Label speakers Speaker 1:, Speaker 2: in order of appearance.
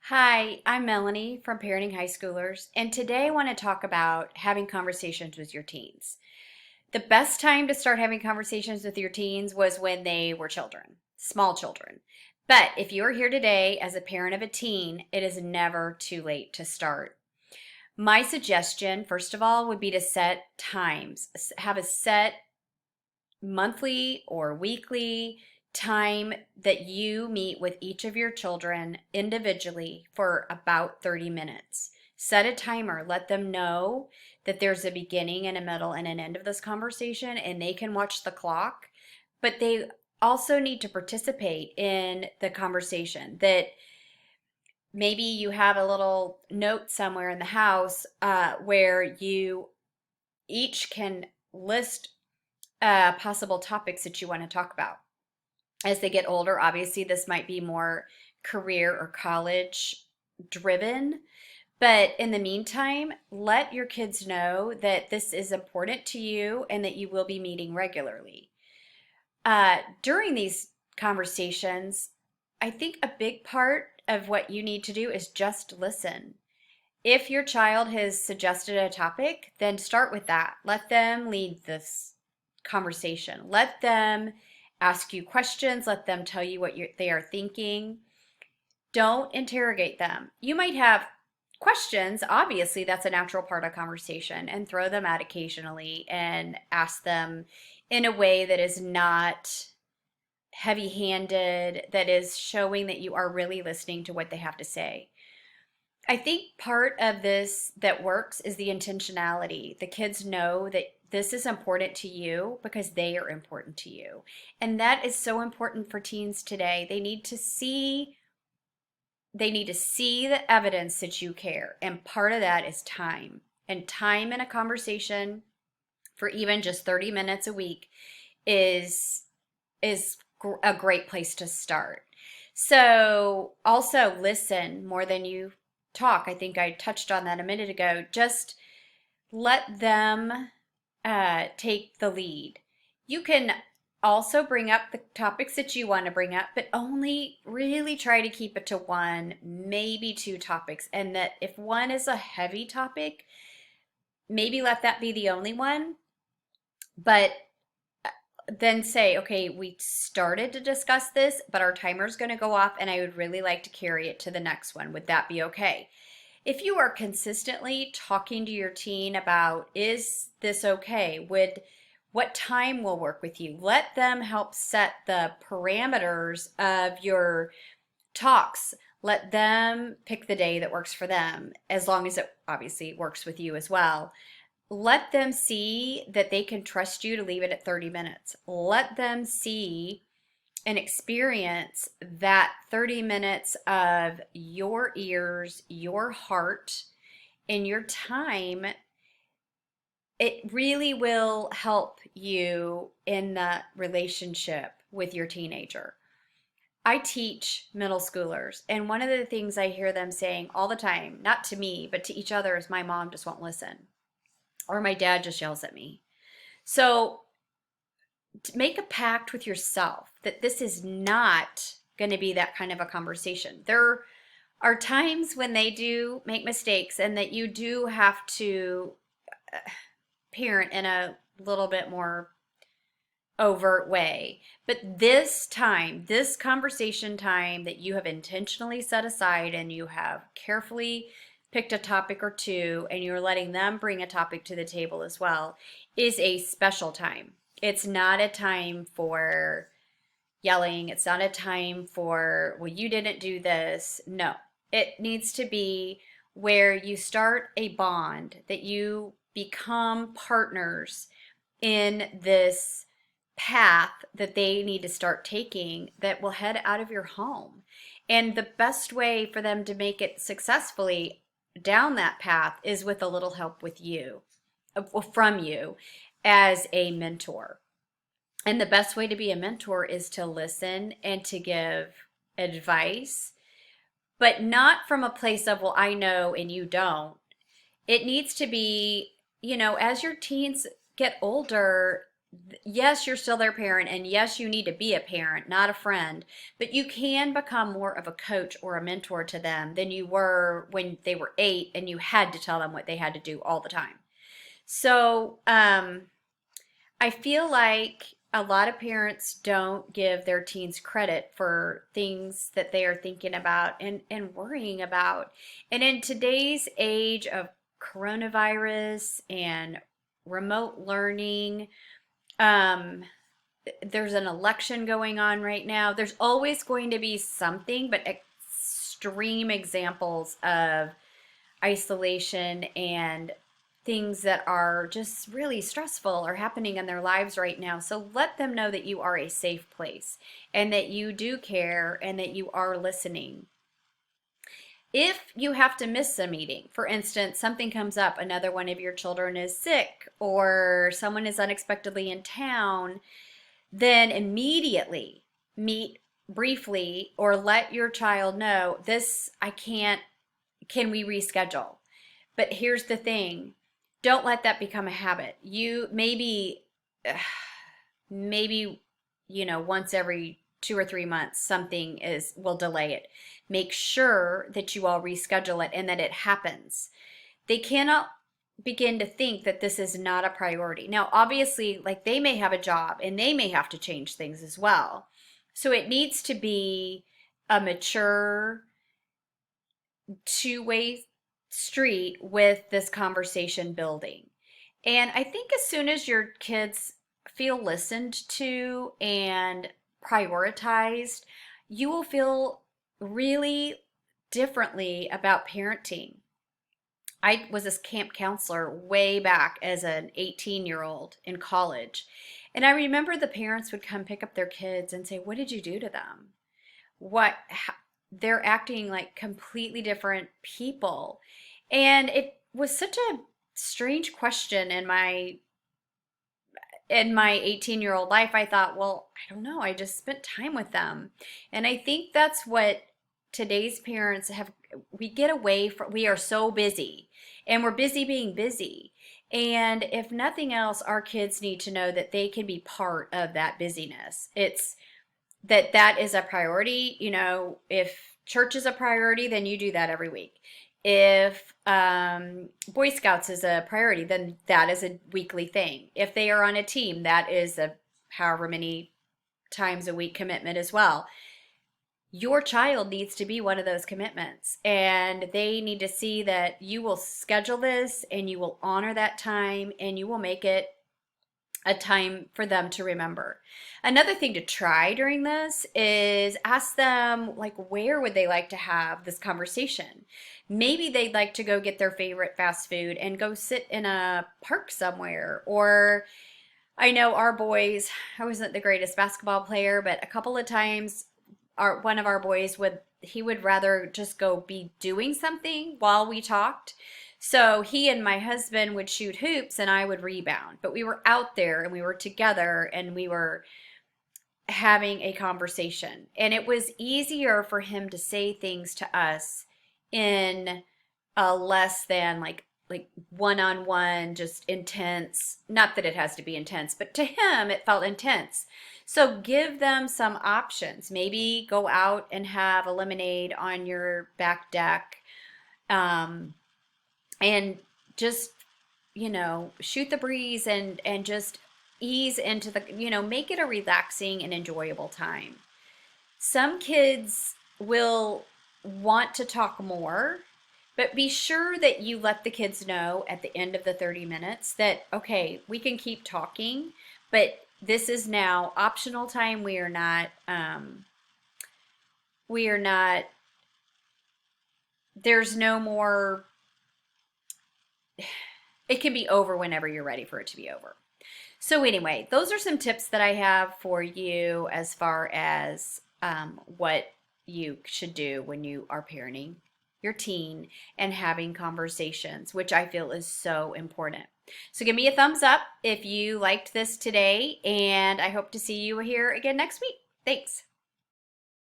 Speaker 1: Hi, I'm Melanie from Parenting High Schoolers, and today I want to talk about having conversations with your teens. The best time to start having conversations with your teens was when they were children, small children. But if you're here today as a parent of a teen, it is never too late to start. My suggestion, first of all, would be to set times, have a set monthly or weekly time that you meet with each of your children individually for about 30 minutes. Set a timer, let them know that there's a beginning and a middle and an end of this conversation, and they can watch the clock, but they also need to participate in the conversation. That maybe you have a little note somewhere in the house where you each can list possible topics that you want to talk about. As they get older, obviously, this might be more career or college driven. But in the meantime, let your kids know that this is important to you and that you will be meeting regularly. During these conversations, I think a big part of what you need to do is just listen. If your child has suggested a topic, then start with that. Let them lead this conversation. Let them ask you questions. Let them tell you what they are thinking. Don't interrogate them. You might have questions. Obviously, that's a natural part of conversation, and throw them out occasionally and ask them in a way that is not heavy handed, that is showing that you are really listening to what they have to say. I think part of this that works is the intentionality. The kids know that this is important to you because they are important to you. And that is so important for teens today. They need to see the evidence that you care. And part of that is time. And time in a conversation for even just 30 minutes a week is a great place to start. So also listen more than you talk. I think I touched on that a minute ago. Just let them take the lead. You can also bring up the topics that you want to bring up, but only really try to keep it to one, maybe two topics. And that if one is a heavy topic, maybe let that be the only one. But then say, okay, we started to discuss this, but our timer's going to go off, and I would really like to carry it to the next one. Would that be okay? If you are consistently talking to your teen about, is this okay? What time will work with you? Let them help set the parameters of your talks. Let them pick the day that works for them, as long as it obviously works with you as well. Let them see that they can trust you to leave it at 30 minutes. Let them see and experience that 30 minutes of your ears, your heart, and your time. It really will help you in the relationship with your teenager. I teach middle schoolers, and one of the things I hear them saying all the time, not to me, but to each other, is my mom just won't listen, or my dad just yells at me. So make a pact with yourself that this is not going to be that kind of a conversation. There are times when they do make mistakes and that you do have to parent in a little bit more overt way. But this time, this conversation time that you have intentionally set aside and you have carefully picked a topic or two and you're letting them bring a topic to the table as well, is a special time. It's not a time for yelling. It's not a time for, well, you didn't do this. No, it needs to be where you start a bond, that you become partners in this path that they need to start taking that will head out of your home. And the best way for them to make it successfully down that path is with a little help with you, from you as a mentor. And the best way to be a mentor is to listen and to give advice, but not from a place of, well, I know and you don't. It needs to be, as your teens get older, yes, you're still their parent, and yes, you need to be a parent, not a friend, but you can become more of a coach or a mentor to them than you were when they were 8 and you had to tell them what they had to do all the time. So, I feel like a lot of parents don't give their teens credit for things that they are thinking about and worrying about. And in today's age of coronavirus and remote learning, um, there's an election going on right now. There's always going to be something, but extreme examples of isolation and things that are just really stressful are happening in their lives right now. So let them know that you are a safe place and that you do care and that you are listening. If you have to miss a meeting, for instance, something comes up, another one of your children is sick, or someone is unexpectedly in town, then immediately meet briefly or let your child know this, I can't, can we reschedule? But here's the thing, don't let that become a habit. You maybe, once every 2 or 3 months, something will delay it. Make sure that you all reschedule it and that it happens. They cannot begin to think that this is not a priority. Now, obviously, like they may have a job and they may have to change things as well. So it needs to be a mature two-way street with this conversation building. And I think as soon as your kids feel listened to and prioritized, you will feel really differently about parenting. I was a camp counselor way back as an 18-year-old in college. And I remember the parents would come pick up their kids and say, "What did you do to them? What they're acting like completely different people." And it was such a strange question in my 18-year-old life. I thought, well, I don't know, I just spent time with them. And I think that's what today's parents have. We get away from, we are so busy and we're busy being busy. And if nothing else, our kids need to know that they can be part of that busyness. It's that is a priority. If church is a priority, then you do that every week. If Boy Scouts is a priority, then that is a weekly thing. If they are on a team, that is a however many times a week commitment as well. Your child needs to be one of those commitments, and they need to see that you will schedule this and you will honor that time and you will make it a time for them to remember. Another thing to try during this is ask them, like, where would they like to have this conversation? Maybe they'd like to go get their favorite fast food and go sit in a park somewhere. Or I know our boys, I wasn't the greatest basketball player, but a couple of times one of our boys would rather just go be doing something while we talked. So he and my husband would shoot hoops and I would rebound. But we were out there and we were together and we were having a conversation. And it was easier for him to say things to us in a less than like one-on-one, just intense. Not that it has to be intense, but to him it felt intense. So give them some options. Maybe go out and have a lemonade on your back deck. And just, shoot the breeze and just ease into make it a relaxing and enjoyable time. Some kids will want to talk more, but be sure that you let the kids know at the end of the 30 minutes that, okay, we can keep talking, but this is now optional time. There's no more, it can be over whenever you're ready for it to be over. So anyway, those are some tips that I have for you as far as what you should do when you are parenting your teen and having conversations, which I feel is so important. So give me a thumbs up if you liked this today, and I hope to see you here again next week. Thanks.